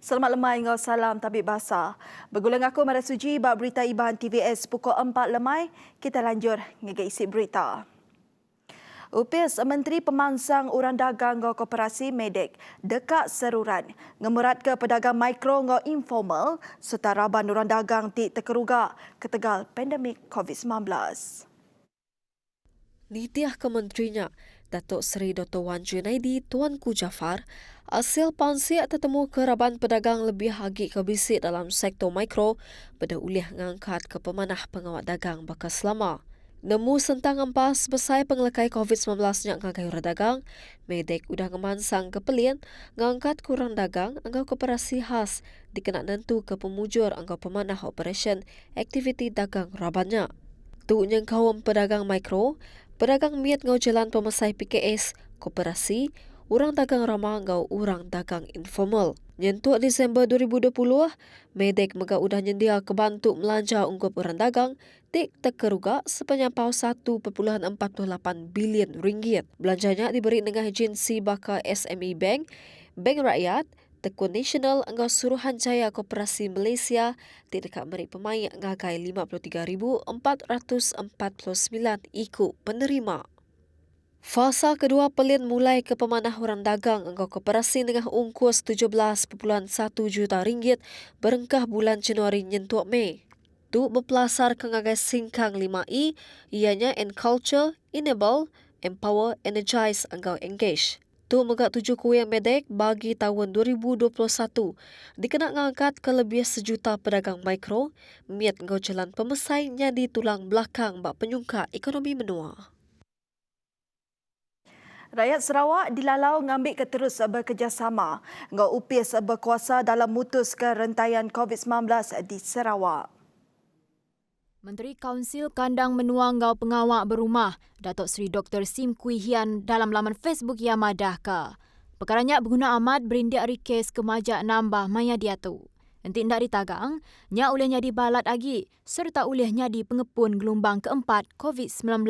Selamat lemai ngau salam tabib bahasa. Bergulang aku Mara Suji bab berita Iban TVS pukul 4 lemai. Kita lanjut ngegek isi berita. UPIS Menteri Pemangsang Urang Dagang ngau Koperasi Medek dekat seruran ngemurat ke pedagang mikro ngau informal serta raban urang dagang ti terkeruga ketegal pandemik COVID-19. Nitiah Kementerinya, Datuk Seri Dr. Wan Junaidi Tuanku Jafar, hasil pansiak tertemu keraban pedagang lebih hagi kebisik dalam sektor mikro pada uliah ngangkat ke pemanah pengawat dagang bakas lama. Nemu sentang empas besai pengelekai COVID-19 yang ngagai orang dagang, Medek udah ngemansang ke pelien ngangkat kurang dagang anggau koperasi khas dikenak nentu ke pemujur anggau pemanah operation aktiviti dagang rabannya. Tu nyengkawam pedagang mikro, pedagang miat ngau jalan pemesai PKS, koperasi, urang dagang ramah ngau urang dagang informal. Nyentuk Disember 2020, Medek mega udah nyendia kebantu melanja unggup urang dagang tik terkeruga sepenyampau 1.48 bilion ringgit. Belanjanya diberi dengan agensi bakal SME Bank, Bank Rakyat, Tekun Nasional engkau Suruhanjaya Koperasi Malaysia tidak beri pemain ngagai 53,449 ikut penerima. Fasa kedua pelin mulai ke pemanah orang dagang engkau koperasi dengan ungkus 17.1 juta ringgit berengkah bulan Januari nyentuak Mei. Tu berpelasar ke ngagai singkang 5I, ianya Enculture, Enable, Empower, Energize engkau Engage. Tu megak 7 kuih Medek bagi tahun 2021 dikenak ngangkat ke lebih sejuta pedagang mikro, miat engkau jalan pemesai nyadi tulang belakang bak penyungka ekonomi menua. Rakyat Sarawak dilalau ngambil keterus bekerjasama ngau UPIS berkuasa dalam mutuskan rentaian COVID-19 di Sarawak. Menteri Kaunsil Kandang Menua Ngau Pengawak Berumah, Datuk Seri Dr. Sim Kui Hian dalam laman Facebook yang madah ke. Perkaranya berguna amat berindik rikes kemajak nambah maya dia tu. Nanti ndak ditagang, nya olehnya dibalat lagi serta olehnya di pengepun gelombang keempat COVID-19.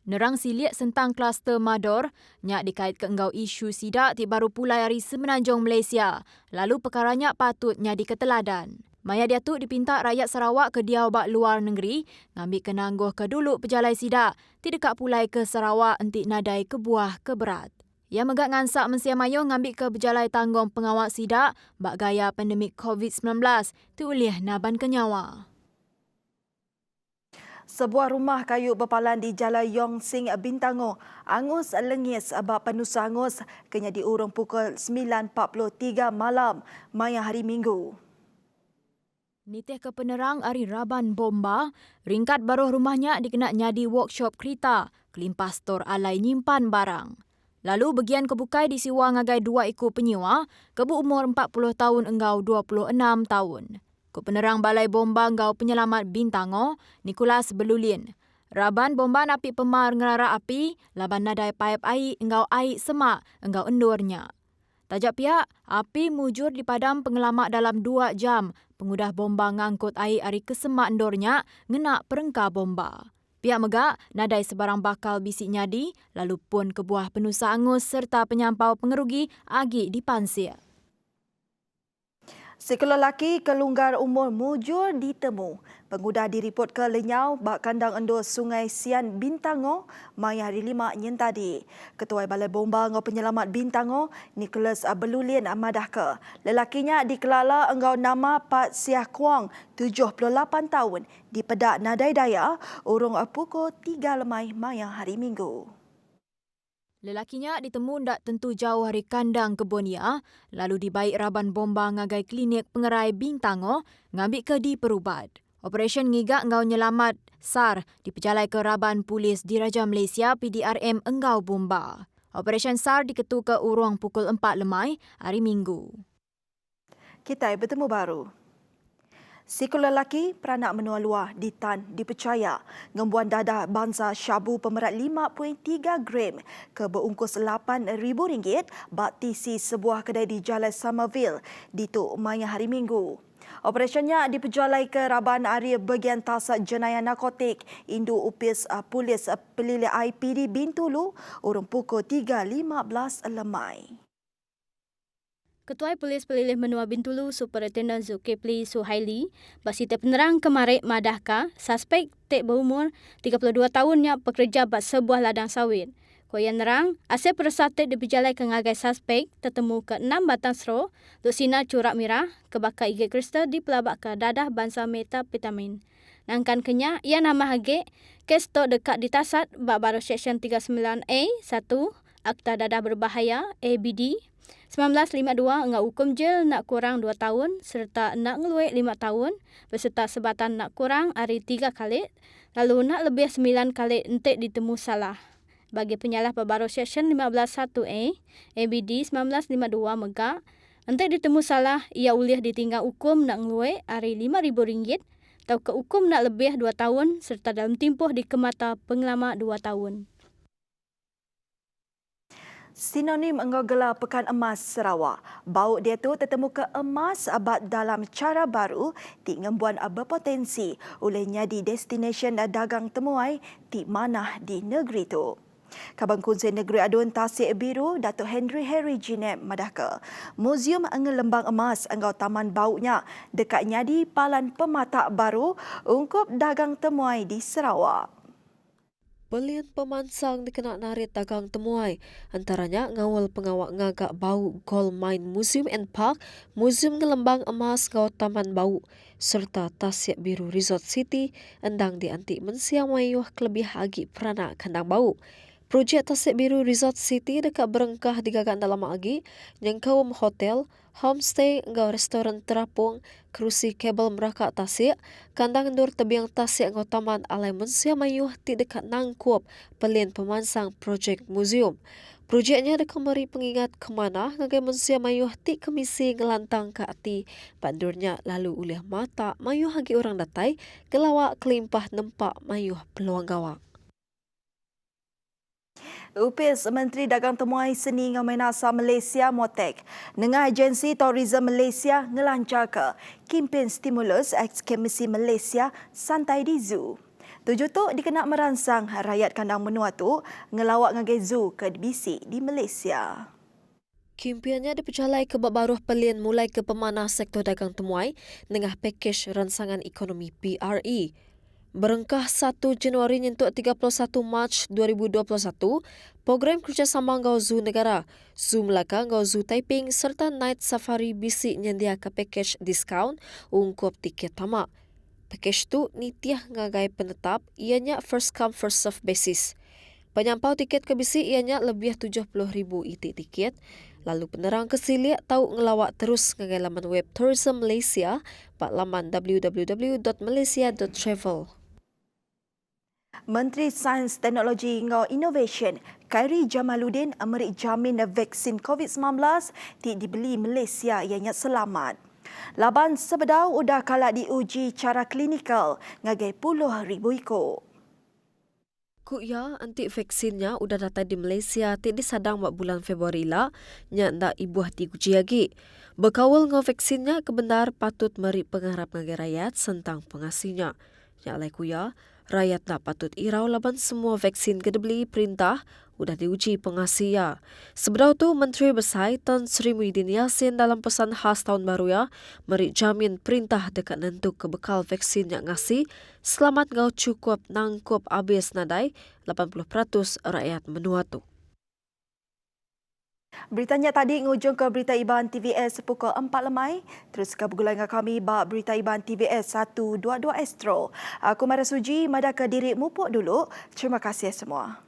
Nerang silik sentang kluster Mador, nyak dikait ke engkau isu sidak ti baru pulai hari Semenanjung Malaysia. Lalu perkaranya patutnya diketeladan. Maya dia tu dipinta rakyat Sarawak ke diau bak luar negeri, ngambil kenangguh ke dulu pejalai sidak, ti dekat pulai ke Sarawak entik nadai kebuah keberat. Ia megak ngansak mensia mayo ngambil ke berjalai tanggung pengawal sidak, bak gaya pandemik COVID-19, ti ulih naban ke nyawa. Sebuah rumah kayu berpalan di Jalan Yong Sing Bintango, angus lengis bak penusa angus kena diurung pukul 9.43 malam maya hari Minggu. Nitih ke penerang hari Raban bomba, ringkat baruh rumahnya dikenak nyadi workshop kereta, kelimpah stor alai nyimpan barang. Lalu bagian kebukai disiwa ngagai 2 ekor penyewa, kebu umur 40 tahun enggau 26 tahun. Ke penerang Balai Bomba Ngau Penyelamat Bintango, Nicholas Belulin. Raban bomba napi pemar ngerara api, laban nadai paip air engkau air semak engkau endurnya. Tajak pihak, api mujur dipadam pengelamak dalam 2 jam. Pengudah bomba ngangkut air ari kesemak endurnya, ngenak perengka bomba. Pihak megak, nadai sebarang bakal bisik nyadi, lalu pun kebuah penusa angus serta penyampau pengerugi agi dipansir. Sekelola lelaki kelunggar umur mujur ditemu. Pengudah diripot ke lenyau bak kandang endur Sungai Sian Bintango maya hari 5 nyentadi. Ketua Balai Bomba Ngau Penyelamat Bintango, Nicholas Belulin madah ke. Lelakinya dikelala enggau nama Pat Siah Kuang, 78 tahun, di Pedak Nadai Daya, urung pukul 3 lemai maya hari Minggu. Lelakinya ditemu ndak tentu jauh hari kandang kebun ia, lalu dibaik Raban Bomba ngagai klinik pengerai Bintango, ngambil ke di perubat. Operasi ngigak engkau nyelamat SAR dipejalai ke Raban Polis Diraja Malaysia PDRM Enggau Bomba. Operasi SAR diketu ke urung pukul 4 lemai hari Minggu. Kita bertemu baru. Sekolah lelaki peranak menua luar di Tan dipercaya ngembuan dadah bangsa syabu pemerat 5.3 gram ke berungkus RM8,000 bak tisi sebuah kedai di Jalan Somerville di Tok Maya hari Minggu. Operasinya diperjalai ke Raban Area Bagian Tasat Jenayah Narkotik Indo Upis Polis Pelilih IPD Bintulu urung pukul 3.15 lemai. Ketua Polis Pelilih Menua Bintulu Superintendent Zulkifli Suhaili bersita penerang kemarik madahka suspek tek berumur 32 tahunnya pekerja bat sebuah ladang sawit. Koyan nerang, asil persate diperjalai ke ngagai suspek tertemu ke 6 batang sero, lusina curak merah, kebakar igit kristal di pelabak ke dadah bangsa metapetamin. Nangkan kenya, ia nama hagik, kes tok dekat di tasat, bak baru Seksyen 39A, 1, Akta Dadah Berbahaya, ABD, 1952 ngak hukum jel nak kurang 2 tahun serta nak ngeluik 5 tahun beserta sebatan nak kurang hari 3 kali lalu nak lebih 9 kali entik ditemu salah. Bagi penyalah perbaru Seksyen 15.1A ABD 1952 megak entik ditemu salah ia ulih ditinggal hukum nak ngeluik hari RM5,000 atau ke hukum nak lebih 2 tahun serta dalam tempoh dikemata pengelama 2 tahun. Sinonim gelar Pekan Emas Sarawak. Bau dia tu tertemu ke emas abad dalam cara baru di ngembuan berpotensi olehnya di destination dagang temuai di mana di negeri tu. Kabang Kunci Negeri Adun Tasik Biru, Datuk Henry Ginep madahka. Muzium Lembang Emas engau taman baunya dekatnya di Palan Pematak Baru ungkup dagang temuai di Sarawak. Belian pemansang dikena narit dagang temuai. Antaranya ngawal pengawak ngagak bau Gold Mine Museum and Park, Museum Ngelembang Emas ngau Taman Bau, serta Tasik Biru Resort City endang diantik mensiang mayuh kelebih agi peranak kandang bau. Projek Tasik Biru Resort City dekat berengkah digagak dalam agi, nyengkawum hotel, homestay, ngau restoran terapung, kerusi kabel merakak Tasik, kandang endur tebiang Tasik ngau taman alai mensia mayuh ti dekat nangkup pelin pemansang projek museum. Projeknya dekat meri pengingat kemana ngagai mensia mayuh ti kemisi ngelantang ke ati bandurnya lalu ulih mata mayuh hagi orang datai gelawak kelimpah nempak mayuh peluang gawak. Upis Menteri Dagang Temuai Seni Ngamenasa Malaysia Motek dengan Agensi Tourism Malaysia ngelancar ke kempen stimulus eks Kemisi Malaysia Santai di Zoo. Tujuh tu dikenak merangsang rakyat kandang menua tu ngelawak ngagai zoo ke BC di Malaysia. Kempennya diperjalai ke baruh pelin mulai ke pemanah sektor dagang temuai dengan pakej ransangan ekonomi PRE. Berengkah 1 Januari nyentuk 31 Mac 2021, program kerjasama ngau Zoo Negara, Zoo Melaka ngau Zoo Taiping serta Night Safari BC nyediakan pakej diskaun ungkup tiket tamak. Pakej tu nitiah ngagai penetap ianya first come first serve basis. Penyampau tiket ke BC ianya lebih 70,000 itik tiket. Lalu penerang kesiliak tahu ngelawak terus ngagai laman web Tourism Malaysia pak laman www.malaysia.travel. Menteri Sains, Teknologi dan Innovation Khairi Jamaluddin merik jamin vaksin COVID-19 dibeli Malaysia ianya selamat. Laban sebedau udah kalak diuji cara klinikal ngagai puluh ribu ikut. Ya, anti vaksinnya udah datang di Malaysia ti disadang buat bulan Februari lah nya ndak ibuah diuji lagi. Berkawal ngau vaksinnya kebenar patut meri pengharap ngagai rakyat sentang pengasihnya. Nya alai kuya, rakyat nak patut irau laban semua vaksin ke dibeli perintah udah diuji pengasih ya. Sebedau tu Menteri Besar Tan Sri Muhyiddin Yassin dalam pesan khas tahun baru ya meri jamin perintah dekat nentuk ke bekal vaksin yang ngasih selamat ngau cukup nangkup habis nadai 80% rakyat menua tu. Beritanya tadi ngujung ke Berita Iban TVS pukul 4 lemai. Terus ke bergulang dengan kami bak Berita Iban TVS 122 Astro. Aku Mara Suji, madah ke diri mupuk dulu. Terima kasih semua.